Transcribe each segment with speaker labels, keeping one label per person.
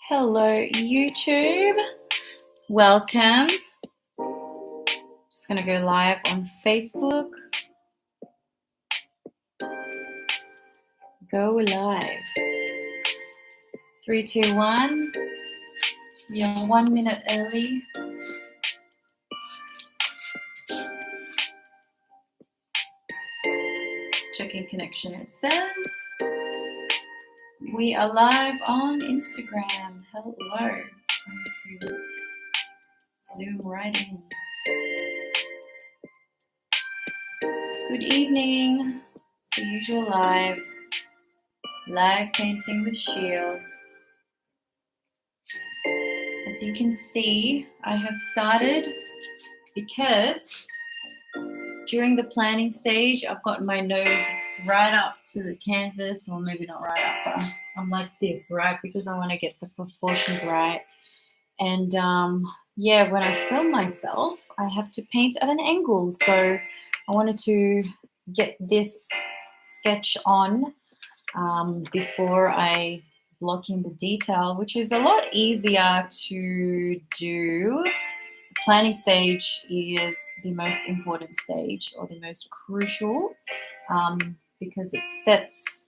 Speaker 1: Hello, YouTube. Welcome. Just going to go live on Facebook. Go live. 3, 2, 1. You're 1 minute early. Checking connection, it says. We are live on Instagram. Hello. I'm going to zoom right in. Good evening. It's the usual live painting with Sheils. As you can see, I have started because during the planning stage, I've got my nose right up to the canvas, or maybe not right up, but I'm like this, right? Because I want to get the proportions right. And yeah, when I film myself, I have to paint at an angle. So I wanted to get this sketch on before I block in the detail, which is a lot easier to do. The planning stage is the most important stage, or the most crucial, because it sets,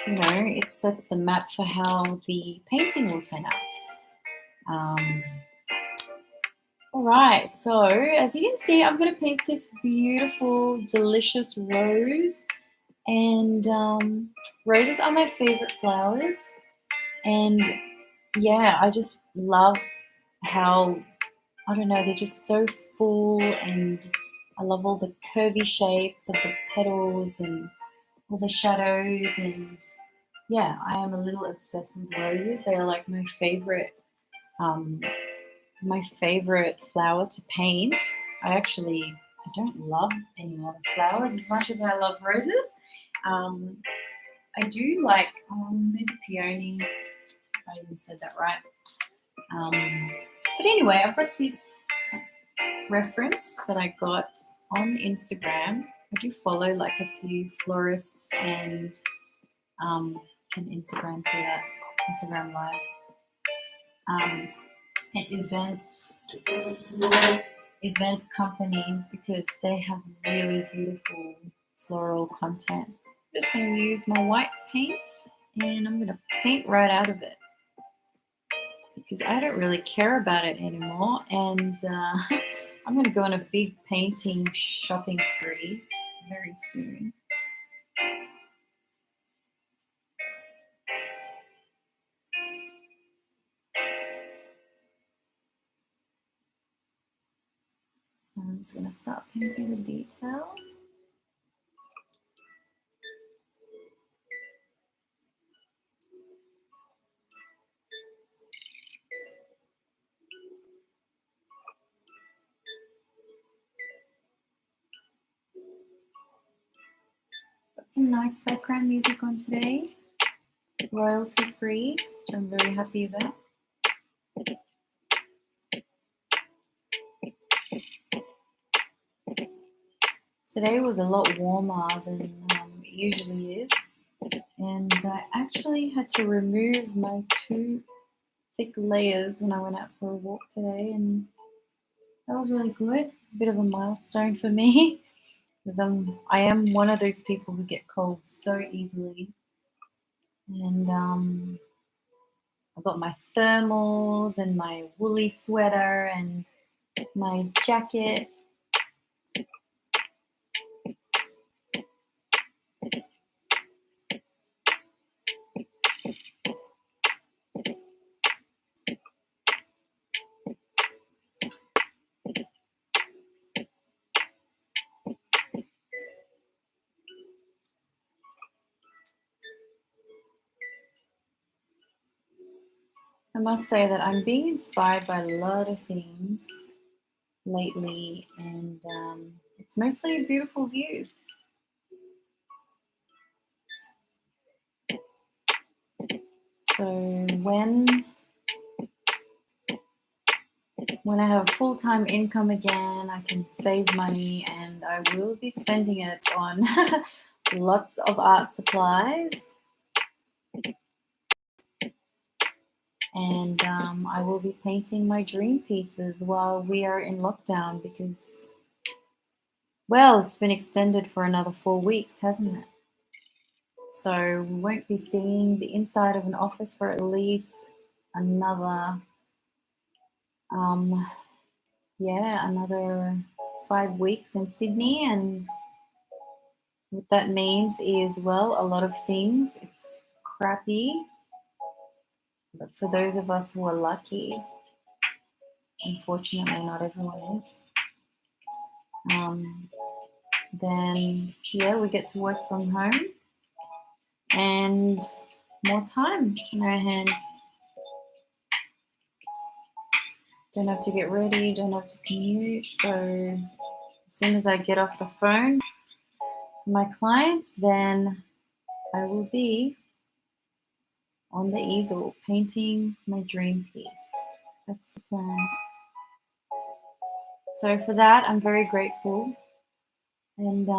Speaker 1: it sets the map for how the painting will turn out. All right, so as you can see, I'm going to paint this beautiful, delicious rose. And roses are my favorite flowers. And yeah, I just love how, I don't know, they're just so full, and I love all the curvy shapes of the petals and all the shadows. And yeah, I am a little obsessed with roses. They are like my favorite flower to paint. I don't love any other flowers as much as I love roses. I do like maybe peonies, if I even said that right. But anyway, I've got this reference that I got on Instagram. I do follow like a few florists, and can Instagram say that? Instagram Live. And event companies, because they have really beautiful floral content. I'm just going to use my white paint, and I'm going to paint right out of it, because I don't really care about it anymore. And I'm going to go on a big painting shopping spree very soon. I'm just going to start painting the detail. Got some nice background music on today, royalty free, which I'm very happy about. Today was a lot warmer than it usually is, and I actually had to remove my 2 thick layers when I went out for a walk today, and that was really good. It's a bit of a milestone for me, because I am one of those people who get cold so easily. And I've got my thermals and my woolly sweater and my jacket. I must say that I'm being inspired by a lot of things lately, and it's mostly beautiful views. So when I have full-time income again, I can save money, and I will be spending it on lots of art supplies And I will be painting my dream pieces while we are in lockdown because, well, it's been extended for another 4 weeks, hasn't it? So we won't be seeing the inside of an office for at least another, another 5 weeks in Sydney. And what that means is, well, a lot of things. It's crappy, but for those of us who are lucky, unfortunately, not everyone is. Then yeah, we get to work from home and more time in our hands. Don't have to get ready, don't have to commute. So as soon as I get off the phone with my clients, then I will be on the easel painting my dream piece. That's the plan. So for that, I'm very grateful. And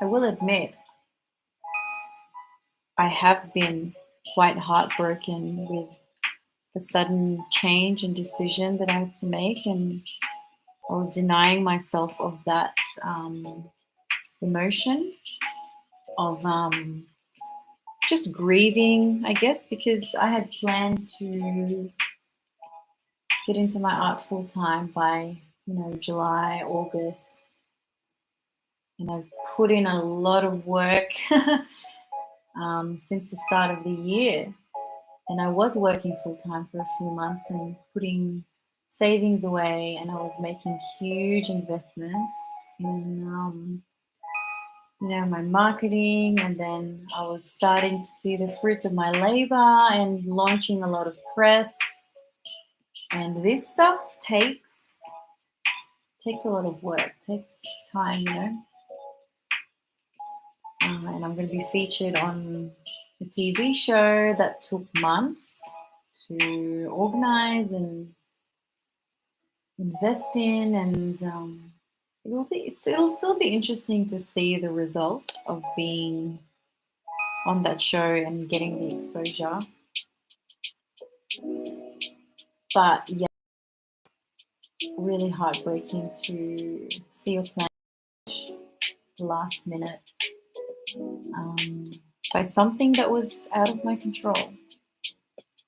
Speaker 1: I will admit, I have been quite heartbroken with the sudden change and decision that I have to make. And I was denying myself of that emotion of just grieving, I guess, because I had planned to get into my art full time by, July, August. And I've put in a lot of work since the start of the year. And I was working full time for a few months and putting savings away, and I was making huge investments in, my marketing. And then I was starting to see the fruits of my labor and launching a lot of press. And this stuff takes a lot of work, takes time. And I'm going to be featured on a TV show that took months to organize and invest in, and it'll still be interesting to see the results of being on that show and getting the exposure. But yeah, really heartbreaking to see your plan last minute by something that was out of my control,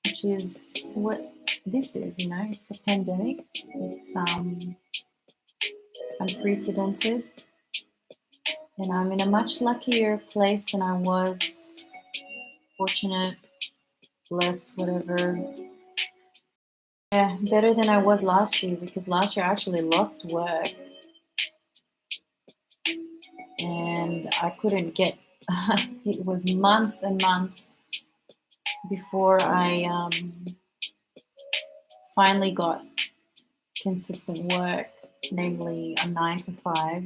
Speaker 1: which is what this is. It's a pandemic. It's unprecedented, and I'm in a much luckier place than I was. Fortunate, blessed, whatever. Yeah, better than I was last year, because last year I actually lost work and I couldn't get it was months and months before I finally got consistent work, namely a 9 to 5.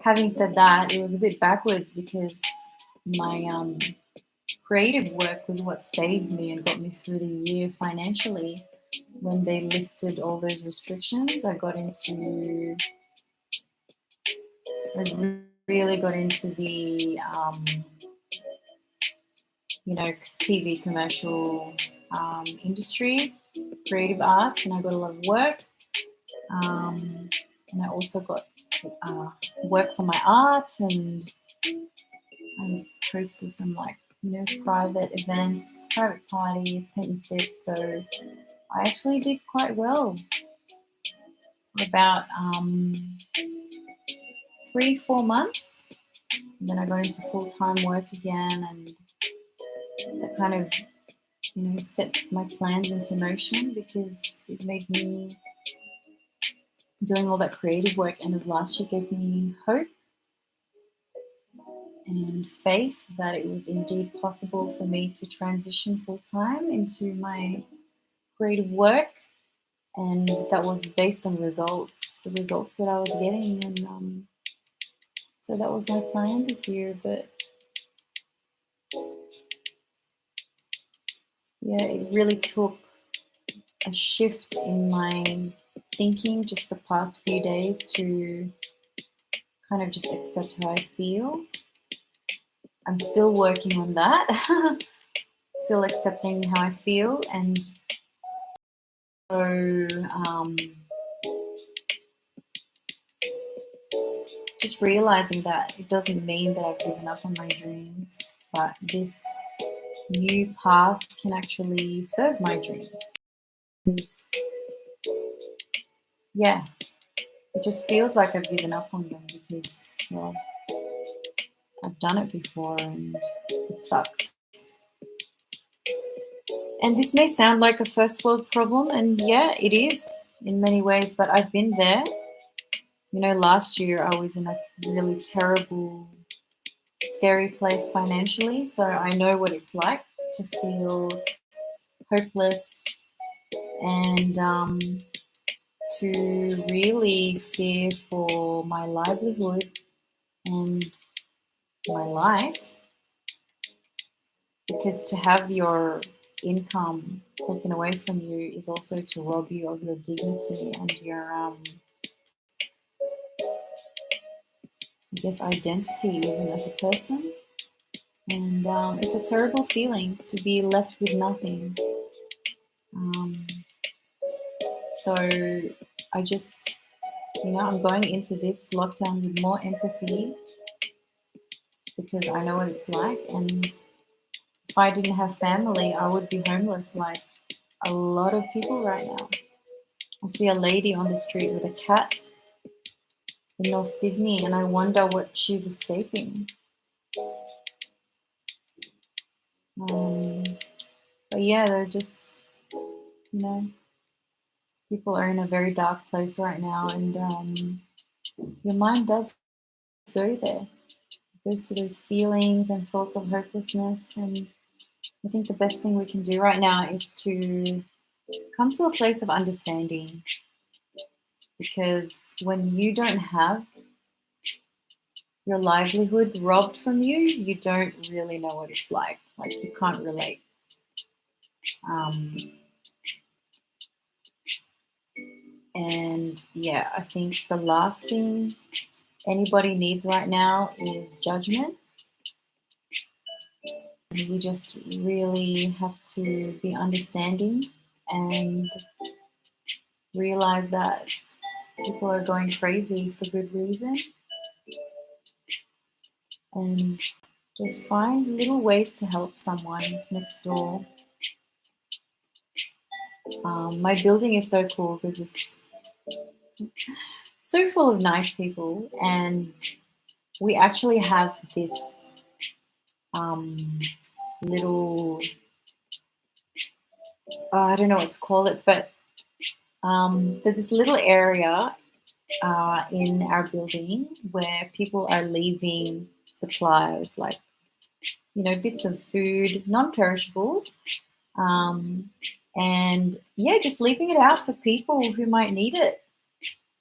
Speaker 1: Having said that, it was a bit backwards because my creative work was what saved me and got me through the year financially. When they lifted all those restrictions, I really got into the TV commercial industry, creative arts, and I got a lot of work. And I also got work for my art, and I hosted some private events, private parties, paint and sip. So I actually did quite well for about 3-4 months. And then I got into full-time work again, and that kind of set my plans into motion, because it made me, doing all that creative work end of last year gave me hope and faith that it was indeed possible for me to transition full-time into my creative work. And that was based on the results that I was getting. And so that was my plan this year. But yeah, it really took a shift in my thinking just the past few days to kind of just accept how I feel. I'm still working on that. still accepting how I feel, and so just realizing that it doesn't mean that I've given up on my dreams, but this new path can actually serve my dreams. Because, yeah, it just feels like I've given up on them because, well, I've done it before and it sucks. And this may sound like a first world problem, and yeah, it is in many ways, but I've been there. You know, last year I was in a really terrible, scary place financially, so I know what it's like to feel hopeless and to really fear for my livelihood and my life, because to have your income taken away from you is also to rob you of your dignity and your I guess identity even as a person. And it's a terrible feeling to be left with nothing. um, so I just, I'm going into this lockdown with more empathy because I know what it's like. And if I didn't have family, I would be homeless like a lot of people right now. I see a lady on the street with a cat in North Sydney, and I wonder what she's escaping. Um, but yeah, they're just, people are in a very dark place right now, and your mind does go there. It goes to those feelings and thoughts of hopelessness. And I think the best thing we can do right now is to come to a place of understanding, because when you don't have your livelihood robbed from you, you don't really know what it's like. Like, you can't relate. Um, and yeah, I think the last thing anybody needs right now is judgment. We just really have to be understanding and realize that people are going crazy for good reason, and just find little ways to help someone next door. My building is so cool because it's so full of nice people, and we actually have this little, I don't know what to call it, but there's this little area in our building where people are leaving supplies, like, bits of food, non-perishables, and yeah, just leaving it out for people who might need it.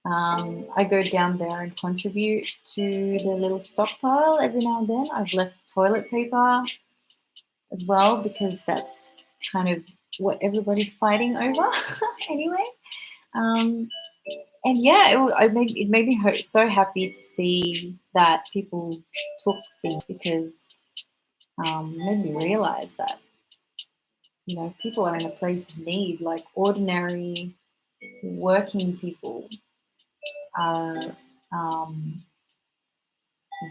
Speaker 1: I go down there and contribute to the little stockpile every now and then. I've left toilet paper as well because that's kind of what everybody's fighting over anyway. And yeah, it made me so happy to see that people took things, because it made me realize that, people are in a place of need. Like, ordinary working people are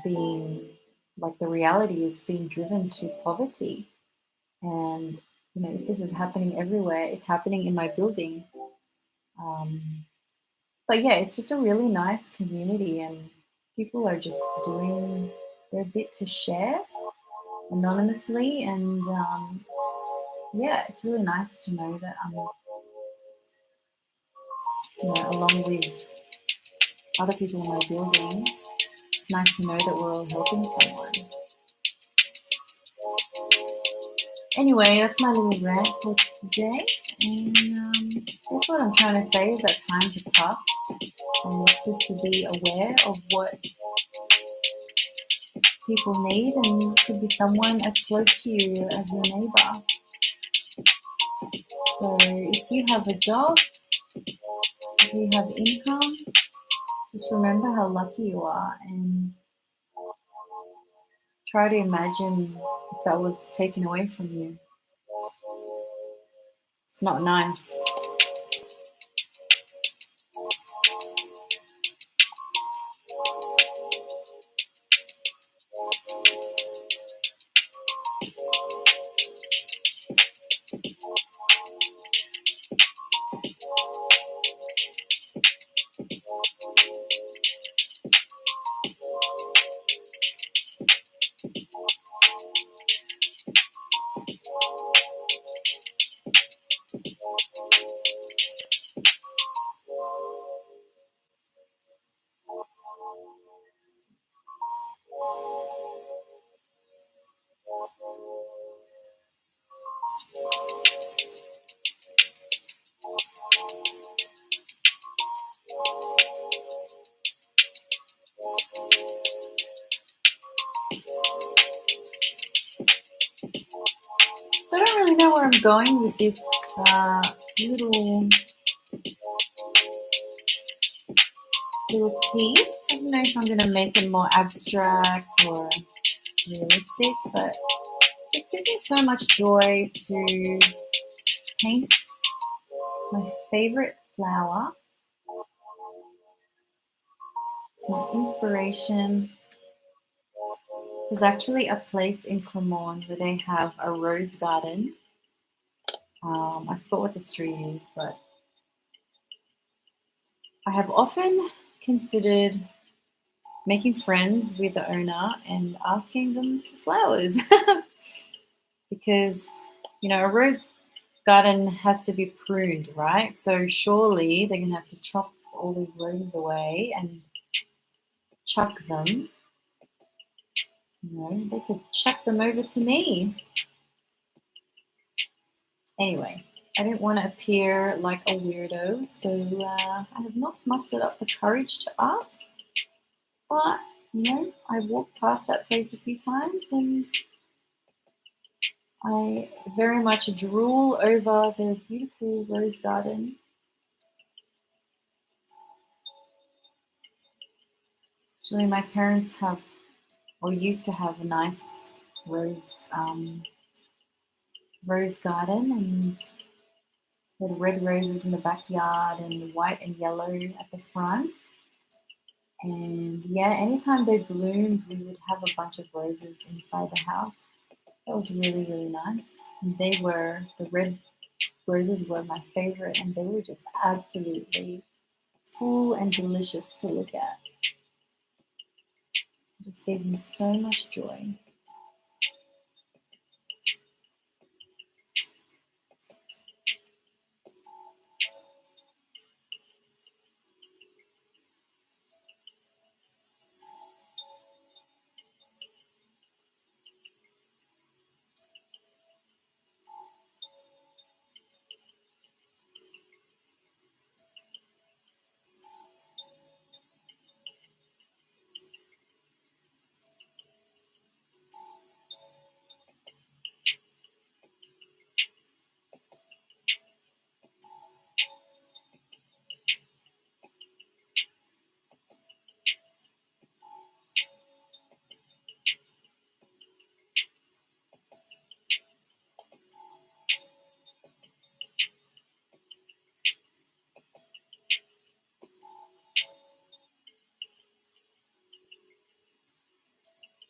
Speaker 1: being, like, the reality is being driven to poverty. And, if this is happening everywhere, it's happening in my building. But yeah, it's just a really nice community, and people are just doing their bit to share anonymously. And yeah, it's really nice to know that I'm, along with other people in my building, it's nice to know that we're all helping someone. Anyway, that's my little rant for today. And that's what I'm trying to say, is that times are tough, and it's good to be aware of what people need, and it could be someone as close to you as your neighbor. So if you have a job, if you have income, just remember how lucky you are, and try to imagine if that was taken away from you. It's not nice. So I don't really know where I'm going with this little piece. I don't know if I'm going to make it more abstract or realistic, but it just gives me so much joy to paint my favorite flower. It's my inspiration. There's actually a place in Clermont where they have a rose garden. I forgot what the street is, but I have often considered making friends with the owner and asking them for flowers because, you know, a rose garden has to be pruned, right? So surely they're going to have to chop all these roses away and chuck them. You know, they could chuck them over to me. Anyway, I didn't want to appear like a weirdo, so I have not mustered up the courage to ask. But, you know, I walked past that place a few times and I very much drool over their beautiful rose garden. Actually, my parents have, or used to have, a nice rose garden, and they had red roses in the backyard and white and yellow at the front. And yeah, anytime they bloomed, we would have a bunch of roses inside the house. That was really, really nice. And the red roses were my favorite, and they were just absolutely full and delicious to look at. It just gave me so much joy.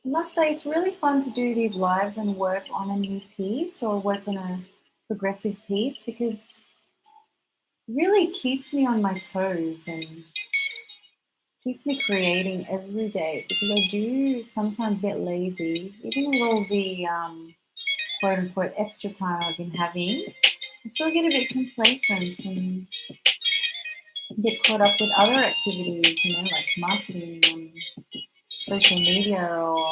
Speaker 1: I must say it's really fun to do these lives and work on a new piece or work on a progressive piece because it really keeps me on my toes and keeps me creating every day because I do sometimes get lazy, even with all the quote unquote extra time I've been having. I still get a bit complacent and get caught up with other activities, you know, like marketing and social media or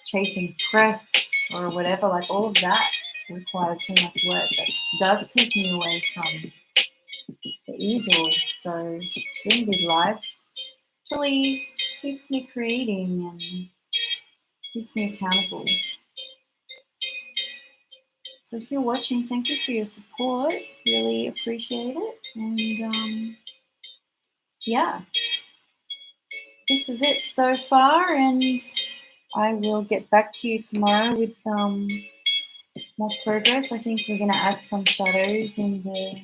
Speaker 1: chasing press or whatever. Like all of that requires so much work that does take me away from the easel. So doing these lives really keeps me creating and keeps me accountable. So if you're watching, thank you for your support. Really appreciate it. And yeah, this is it so far, and I will get back to you tomorrow with more progress. I think we're going to add some shadows in the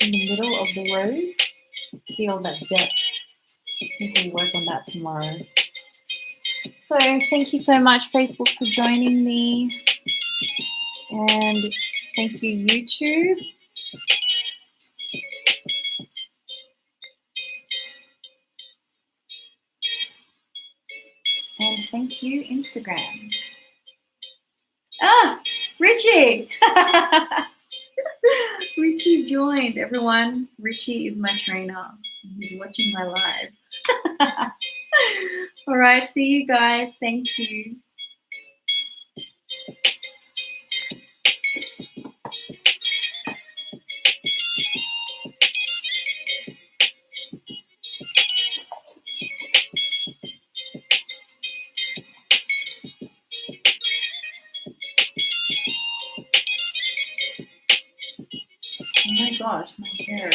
Speaker 1: middle of the rose. See all that depth. I think we'll work on that tomorrow. So thank you so much, Facebook, for joining me. And thank you, YouTube. And thank you, Instagram. Ah, Richie! Richie joined, everyone. Richie is my trainer. He's watching my live. All right, see you guys. Thank you. Oh my gosh, my hair.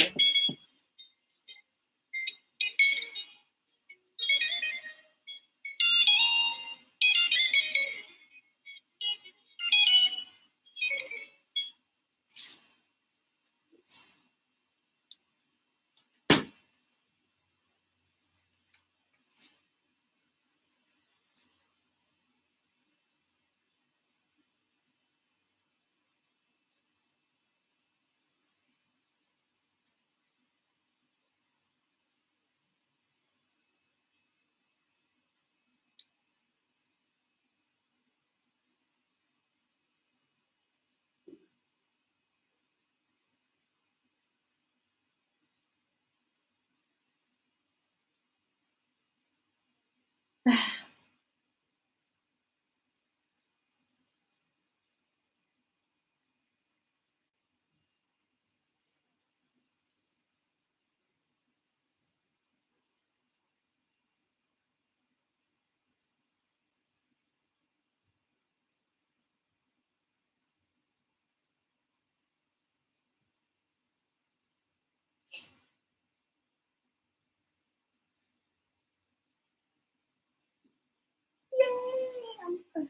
Speaker 1: Yay, I'm so